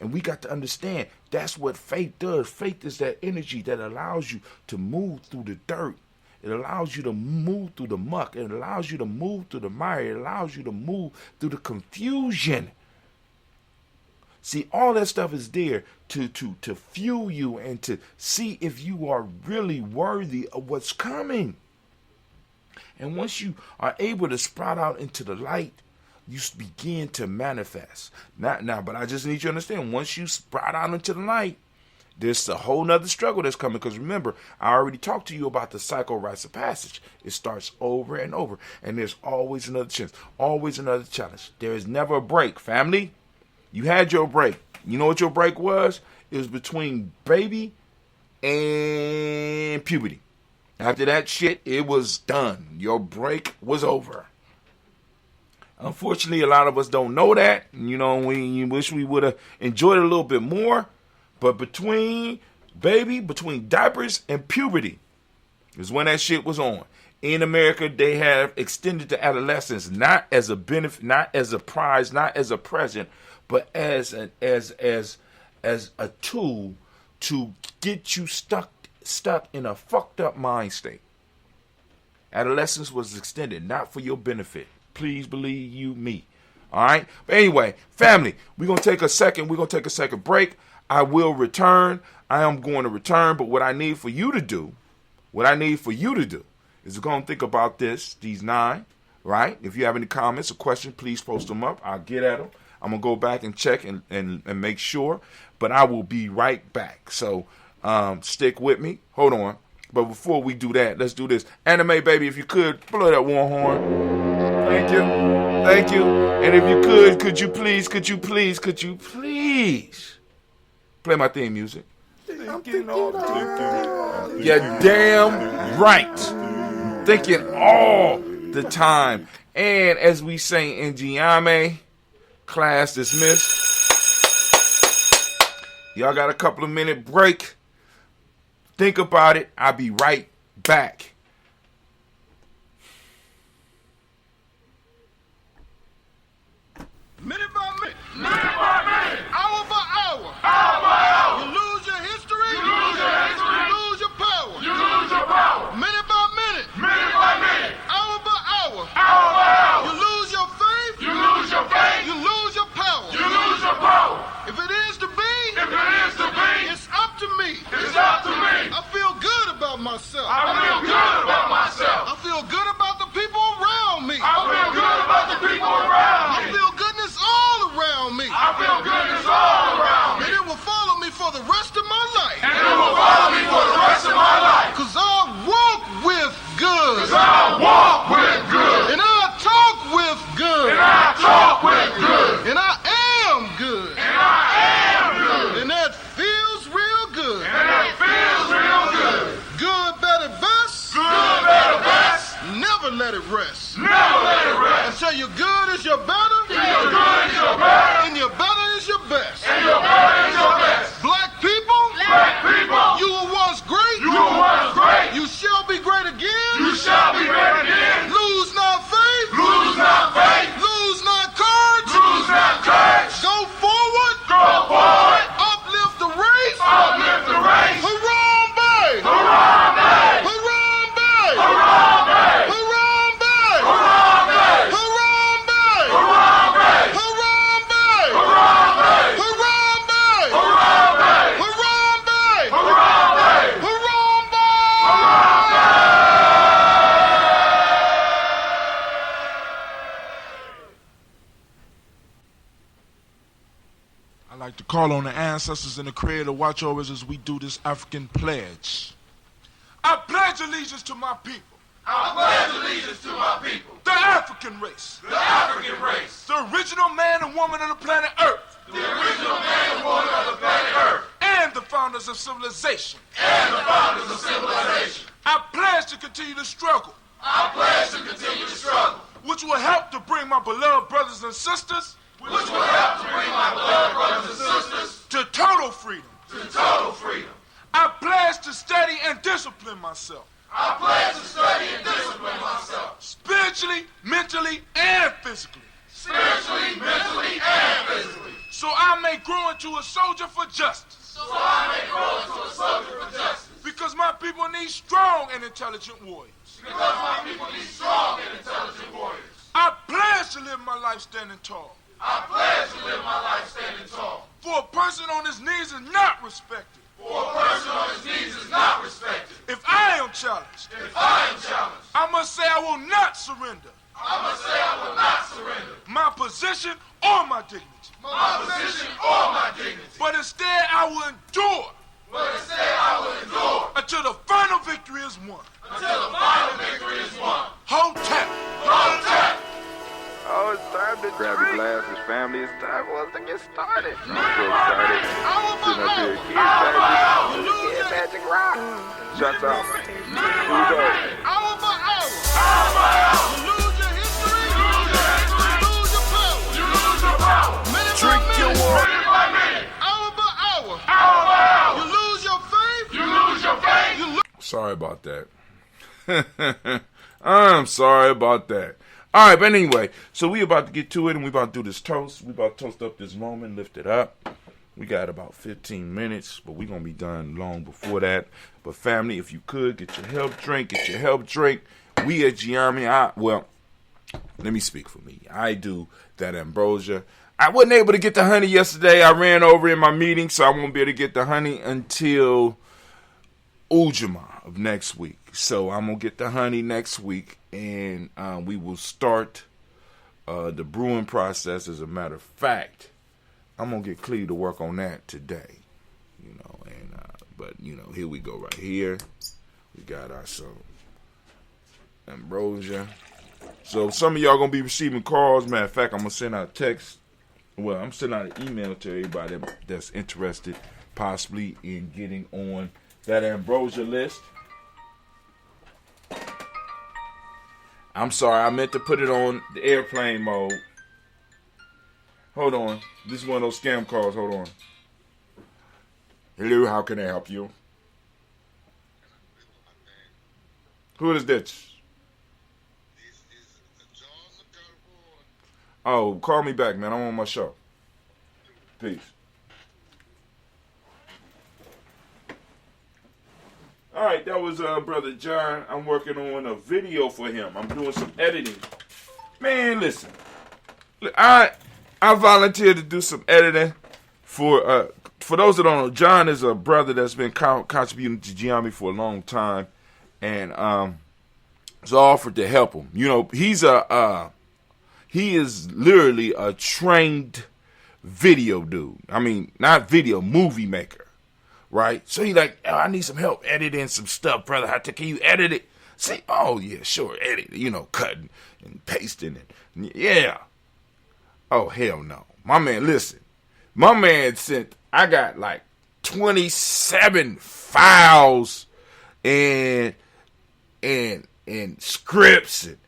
and we got to understand, that's what faith does. Faith is that energy that allows you to move through the dirt. It allows you to move through the muck. It allows you to move through the mire. It allows you to move through the confusion. See, all that stuff is there to fuel you and to see if you are really worthy of what's coming. And once you are able to sprout out into the light, you begin to manifest. But I just need you to understand, once you sprout out into the light, there's a whole nother struggle that's coming. Because remember, I already talked to you about the cycle rites of passage. It starts over and over. And there's always another chance. Always another challenge. There is never a break. Family, you had your break. You know what your break was? It was between baby and puberty. After that shit, it was done. Your break was over. Unfortunately, a lot of us don't know that. We wish we would have enjoyed it a little bit more. But between diapers and puberty is when that shit was on. In America, they have extended to adolescence, not as a benefit, not as a prize, not as a present, but as a tool to get you stuck in a fucked up mind state. Adolescence was extended, not for your benefit. Please believe you me. All right? But anyway, family, we're going to take a second. We're going to take a second break. I will return. I am going to return. But what I need for you to do is go and think about these 9, right? If you have any comments or questions, please post them up. I'll get at them. I'm going to go back and check and make sure. But I will be right back. So stick with me. Hold on. But before we do that, let's do this. Anime, baby, if you could, blow that war horn. Thank you. And if you could you please play my theme music? You're damn right. Thinking all the time. And as we say in Gye-Nyame, class dismissed. Y'all got a couple of minute break. Think about it. I'll be right back. Minute by minute, hour by hour, you lose your history, you lose your power, minute by minute, hour by hour, you lose your faith, you lose your power, if it is to be, it's up to me, I feel good about myself, I feel good about the people around me, I feel goodness all around me. And it will follow me for the rest of my life. Cause I walk with good. never let it rest. Never let it rest. Until your good is your better. Till your good is your better. And your better is your best. And your better is your best. Black people. Black people. You were once great. You were once great. You shall be great again. You shall be great again. Lose not faith. Lose not faith. Lose not courage. Lose not courage. Go forward. Go forward. Uplift the race. Uplift the race. Harambe. Harambe. Harambe. Harambe. Harambe. Harambe. Harambe. Harambe. Harambe. Harambe. Harambe. Harambe. Harambe. Harambe. Harambe. I'd like to call on the ancestors and the Creator to watch over us as we do this African pledge. I pledge allegiance to my people. I pledge allegiance to my people, The African race. the African race, The original man and woman of the planet Earth. the original man and woman of the planet Earth, And the founders of civilization. and the founders of civilization. I pledge to continue to struggle, I pledge to continue to struggle, which will help to bring my beloved brothers and sisters which will help to bring my beloved brothers and sisters to total freedom. to total freedom. I pledge to study and discipline myself, I pledge to study and discipline myself, spiritually, mentally, and physically, spiritually, mentally, and physically, so I may grow into a soldier for justice. so I may grow into a soldier for justice. Because my people need strong and intelligent warriors. Because my people need strong and intelligent warriors. I pledge to live my life standing tall. I pledge to live my life standing tall. For a person on his knees is not respected. For a person on his knees is not respected. If I am challenged, If I am challenged, I must say I will not surrender I must say I will not surrender my position or my dignity. my position or my dignity, But instead I will endure but instead I will endure until the final victory is won. until the final victory is won. Hold tight. Hold tight. Oh, it's time to grab your glasses, family. It's time for us to get started. I'm so excited. Sitting up here, Kid Magic Rock. Shuts off. Here we go. Hour by hour. You lose your history. You lose your power. You lose your power. Minute Drink by your minute. water. Minute by minute, Hour by hour. hour by hour. You lose your faith. You lose your faith. You lose. Sorry about that. I'm sorry about that. All right, but anyway, so we about to get to it, and we about to do this toast. We about to toast up this moment, lift it up. We got about 15 minutes, but we're going to be done long before that. But family, if you could, get your help drink. We at Gye-Nyame, well, let me speak for me. I do that ambrosia. I wasn't able to get the honey yesterday. I ran over in my meeting, so I won't be able to get the honey until Ujima of next week. So I'm going to get the honey next week, and we will start the brewing process. As a matter of fact, I'm going to get Cleve to work on that today. But here we go right here. We got our some ambrosia. So some of y'all going to be receiving calls. Matter of fact, I'm going to send out a text. Well, I'm sending out an email to everybody that's interested possibly in getting on that ambrosia list. I'm sorry, I meant to put it on the airplane mode. Hold on. This is one of those scam calls. Hold on. Hello, how can I help you? Who is this? Oh, call me back, man. I'm on my show. Peace. All right, that was Brother John. I'm working on a video for him. I'm doing some editing. Man, listen. I volunteered to do some editing for those that don't know. John is a brother that's been contributing to Gye-Nyame for a long time, and so I offered to help him. He is literally a trained video dude. I mean, not video, movie maker. Right? So he like, I need some help editing some stuff, brother. Can you edit it? Say, oh, yeah, sure, edit it. Cutting and pasting it. Yeah. Oh, hell no. My man, listen. My man I got like 27 files and and scripts and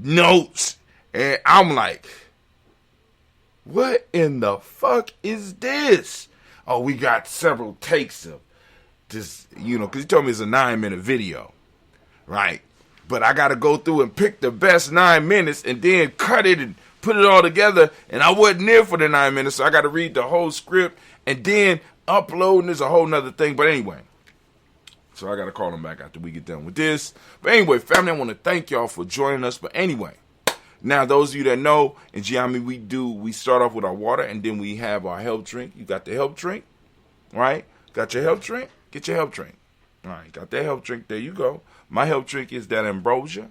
notes. And I'm like, what in the fuck is this? Oh, we got several takes of this, because he told me it's a 9-minute video, right? But I got to go through and pick the best 9 minutes and then cut it and put it all together. And I wasn't there for the 9 minutes, so I got to read the whole script and then uploading is a whole nother thing. But anyway, so I got to call him back after we get done with this. But anyway, family, I want to thank y'all for joining us. But anyway, now those of you that know, in Gye-Nyame, we start off with our water and then we have our health drink. You got the health drink, right? Got your health drink? Get your health drink. All right, got that health drink. There you go. My health drink is that ambrosia.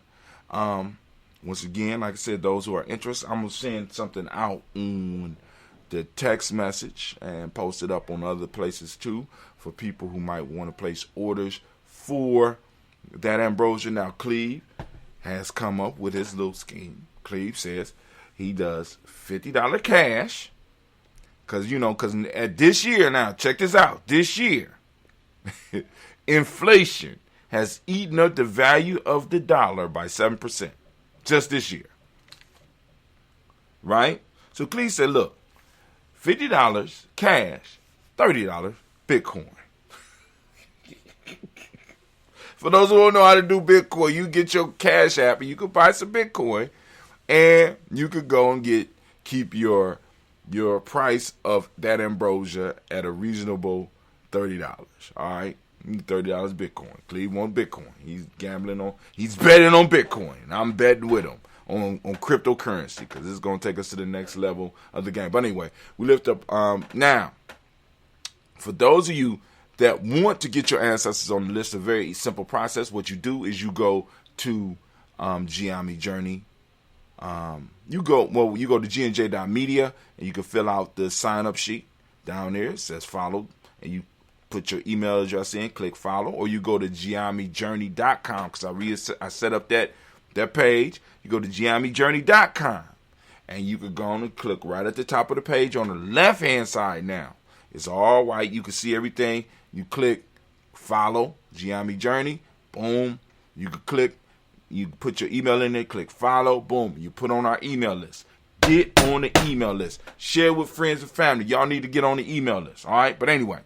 Once again, like I said, those who are interested, I'm going to send something out on the text message and post it up on other places too for people who might want to place orders for that ambrosia. Now, Cleve has come up with his little scheme. Cleve says he does $50 cash because at this year, now check this out, this year, inflation has eaten up the value of the dollar by 7%. Just this year. Right? So Cleve said, look, $50 cash, $30 Bitcoin. For those who don't know how to do Bitcoin, you get your Cash App and you can buy some Bitcoin and you could go and keep your price of that ambrosia at a reasonable $30. All right? $30 Bitcoin. Cleve wants Bitcoin. He's betting on Bitcoin. I'm betting with him on cryptocurrency because this is going to take us to the next level of the game. But anyway, we lift up, now, for those of you that want to get your ancestors on the list, a very simple process. What you do is you go to Gye-Nyame Journey. You go to gnj.media and you can fill out the sign up sheet down there. It says follow, and you put your email address in, click follow, or you go to Gye-Nyame-journey.com because I set up that page. You go to Gye-Nyame-journey.com and you can go on and click right at the top of the page on the left hand side now. It's all white. You can see everything. You click follow Gye-Nyame Journey. Boom. You can click. You put your email in there. Click follow. Boom. You put on our email list. Get on the email list. Share with friends and family. Y'all need to get on the email list. All right. But anyway,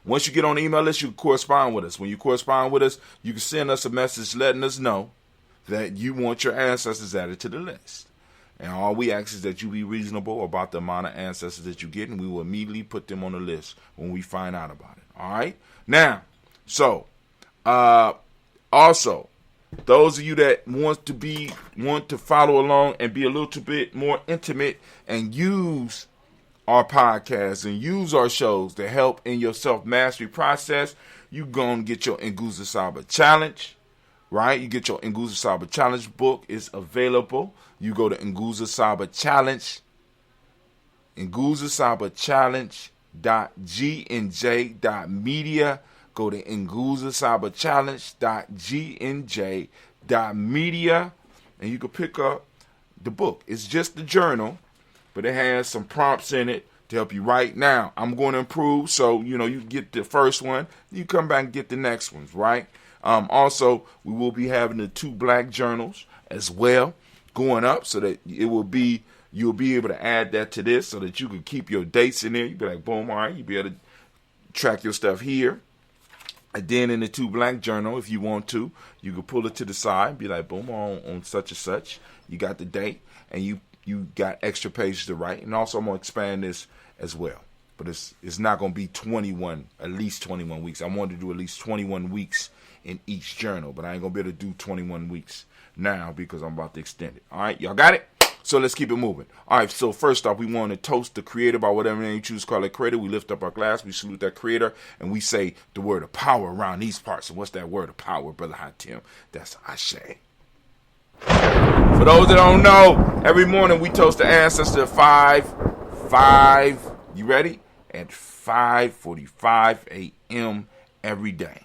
once you get on the email list, you can correspond with us. When you correspond with us, you can send us a message letting us know that you want your ancestors added to the list. And all we ask is that you be reasonable about the amount of ancestors that you get, and we will immediately put them on the list when we find out about it. All right? Now, so, also, those of you that want to follow along and be a little bit more intimate and use our podcast and use our shows to help in your self-mastery process, you go and get your Nguza Saba Challenge, right? You get your Nguza Saba Challenge book. It's available. You go to Nguza Saba Challenge, nguzasabachallenge.gnj.media. Go to nguzasabachallenge.gnj.media, and you can pick up the book. It's just the journal, but it has some prompts in it to help you write. Now, I'm going to improve, so, you get the first one, you come back and get the next ones, right? Also, we will be having the 2 black journals as well going up so that you'll be able to add that to this so that you can keep your dates in there. You'll be like, boom, all right, you'll be able to track your stuff here. And then in the 2 black journal, if you want to, you can pull it to the side, be like, boom, on such and such. You got the date, and you got extra pages to write. And also, I'm going to expand this as well. But it's not going to be at least 21 weeks. I wanted to do at least 21 weeks in each journal, but I ain't going to be able to do 21 weeks now because I'm about to extend it. All right, y'all got it? So let's keep it moving. All right, so first off, we want to toast the creator by whatever name you choose to call that creator. We lift up our glass, we salute that creator, and we say the word of power around these parts. And what's that word of power, Brother Hatim? That's Ashe. For those that don't know, every morning we toast the ancestor at 5. You ready? At 5:45 a.m. every day,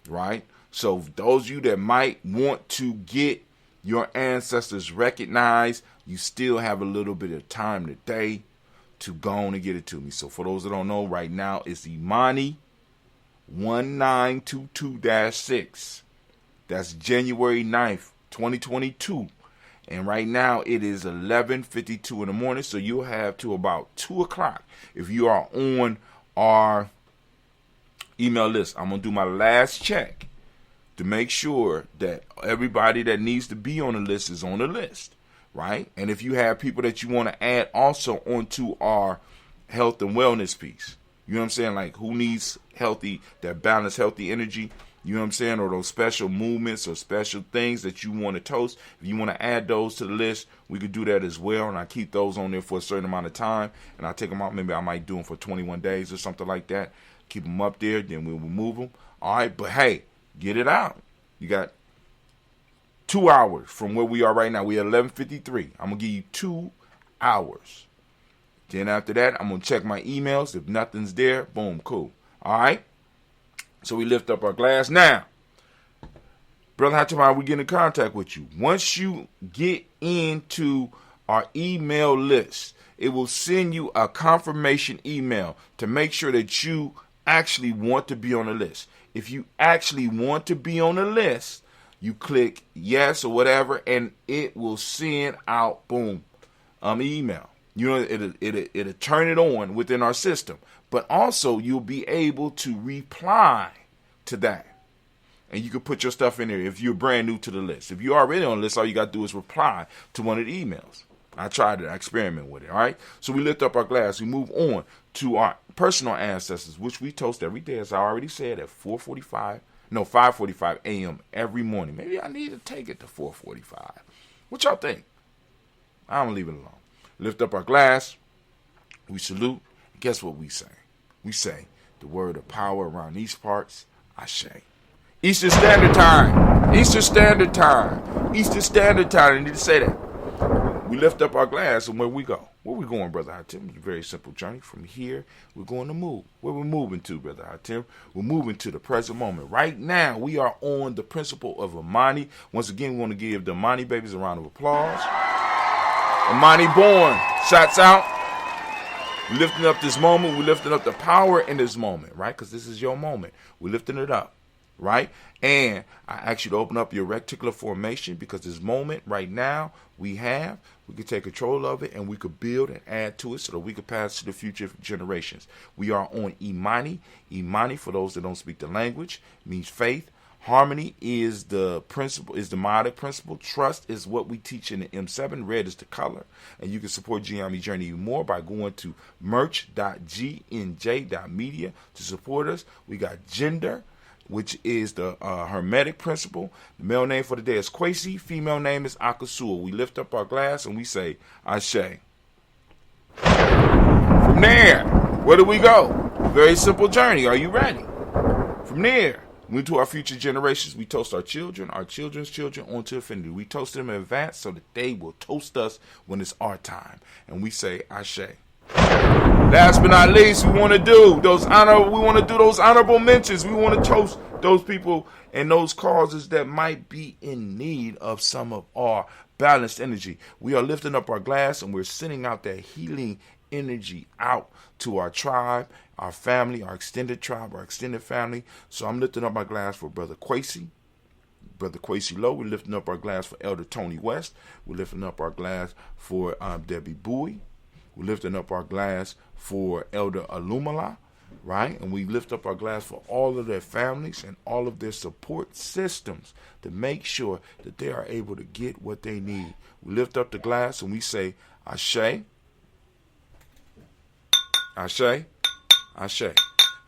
right? So those of you that might want to get your ancestors recognized, you still have a little bit of time today to go on and get it to me. So for those that don't know, right now it's Imani 1922-6. That's January 9th, 2022. And right now it is 11:52 in the morning, so you'll have to about 2 o'clock if you are on our email list. I'm going to do my last check to make sure that everybody that needs to be on the list is on the list, right? And if you have people that you want to add also onto our health and wellness piece, you know what I'm saying? Like who needs healthy, that balanced, healthy energy, you know what I'm saying? Or those special movements or special things that you want to toast. If you want to add those to the list, we could do that as well. And I keep those on there for a certain amount of time. And I take them out. Maybe I might do them for 21 days or something like that. Keep them up there. Then we'll remove them. All right. But hey, get it out. You got 2 hours from where we are right now. We at 11:53. I'm going to give you 2 hours. Then after that, I'm going to check my emails. If nothing's there, boom, cool. All right. So we lift up our glass. Now, Brother Hatimai, we get in contact with you. Once you get into our email list, it will send you a confirmation email to make sure that you actually want to be on the list. If you actually want to be on the list, you click yes or whatever, and it will send out, boom, email. You know, it'll turn it on within our system. But also, you'll be able to reply to that. And you can put your stuff in there if you're brand new to the list. If you're already on the list, all you got to do is reply to one of the emails. I tried it. I experiment with it. All right. So we lift up our glass. We move on to our personal ancestors, which we toast every day, as I already said, at 5:45 a.m. every morning. Maybe I need to take it to 4:45. What y'all think? I'm going to leave it alone. Lift up our glass. We salute. Guess what we say? We say the word of power around these parts, Ashe. Eastern Standard Time. Eastern Standard Time. Eastern Standard Time. I need to say that. We lift up our glass, and where we go? Where we going, Brother Hatim? It's a very simple journey. From here, we're going to move. Where we moving to, Brother Hatim? We're moving to the present moment. Right now, we are on the principle of Imani. Once again, we want to give the Imani babies a round of applause. Imani born. Shots out. We're lifting up this moment. We're lifting up the power in this moment, right? Because this is your moment. We're lifting it up, right? And I ask you to open up your reticular formation, because this moment right now we can take control of it, and we could build and add to it so that we could pass to the future generations. We are on Imani. Imani, for those that don't speak the language, means faith. Harmony is the principle, is the modic principle. Trust is what we teach in the M7. Red is the color. And you can support Gye-Nyame Journey even more by going to merch.gnj.media to support us. We got gender, which is the hermetic principle. The male name for the day is Kwesi. Female name is Akasua. We lift up our glass and we say, Ashe. From there, where do we go? Very simple journey. Are you ready? From there, we to our future generations. We toast our children, our children's children, onto infinity. We toast them in advance so that they will toast us when it's our time. And we say, Ashe. Last but not least, we want to do those honorable mentions. We want to toast those people and those causes that might be in need of some of our balanced energy. We are lifting up our glass and we're sending out that healing energy out to our tribe, our family, our extended tribe, our extended family. So I'm lifting up my glass for Brother Kwesi, Brother Kwesi Lowe. We're lifting up our glass for Elder Tony West. We're lifting up our glass for Debbie Bowie. We're lifting up our glass for Elder Alumala, right? And we lift up our glass for all of their families and all of their support systems to make sure that they are able to get what they need. We lift up the glass and we say, Ashe, Ashe, Ashe.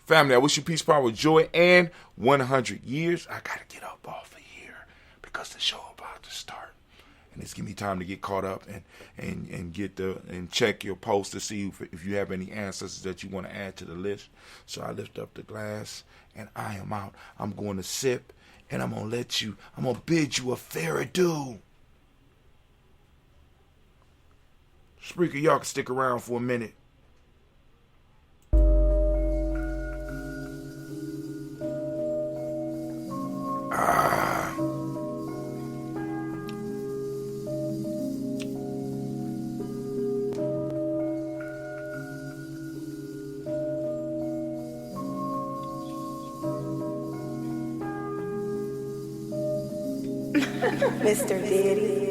Family, I wish you peace, power, joy, and 100 years. I got to get up off of here because the show about to start. And it's giving me time to get caught up and get and check your post to see if you have any ancestors that you want to add to the list. So I lift up the glass and I am out. I'm going to sip and I'm going to bid you a fair adieu. Spreaker, y'all can stick around for a minute. Mr. Diddy.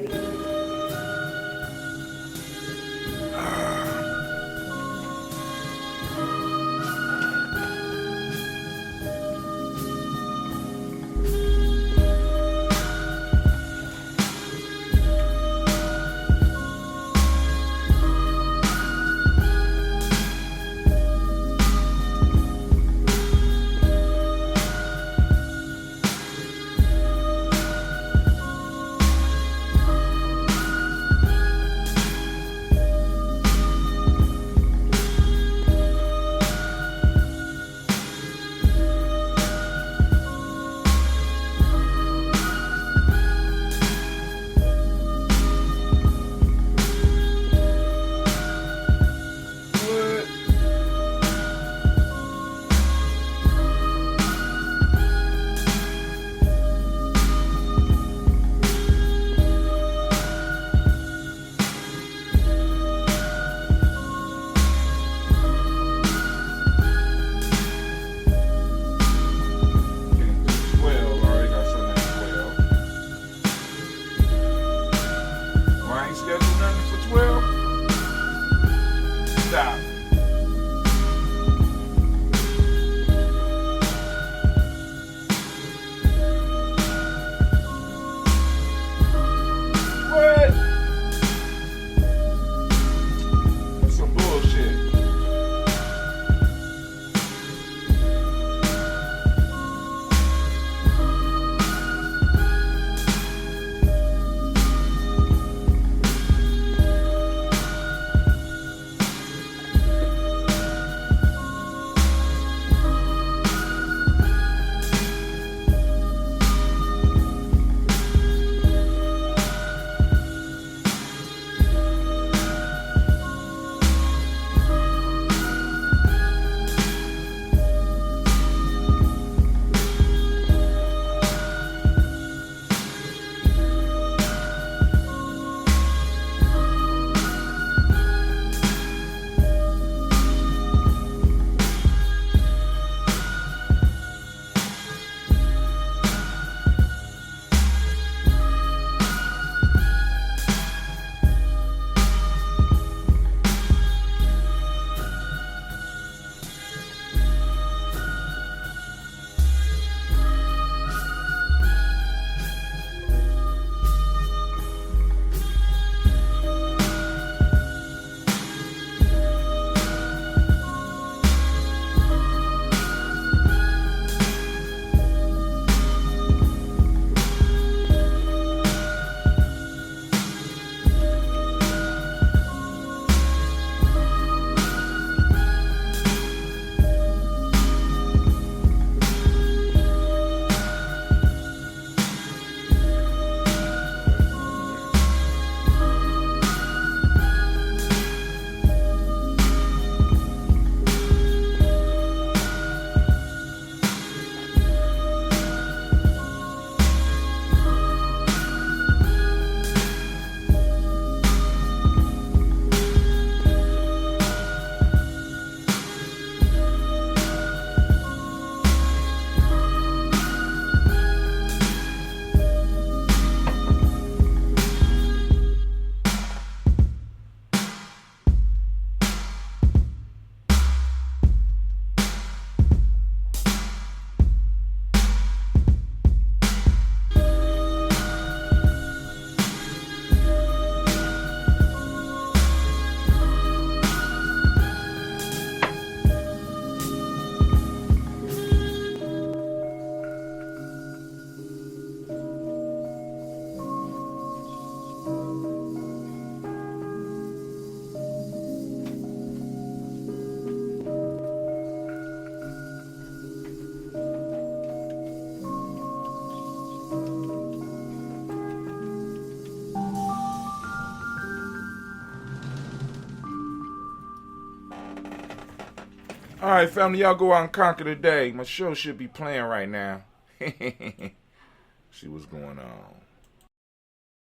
All right, family, y'all go out and conquer the day. My show should be playing right now. See what's going on.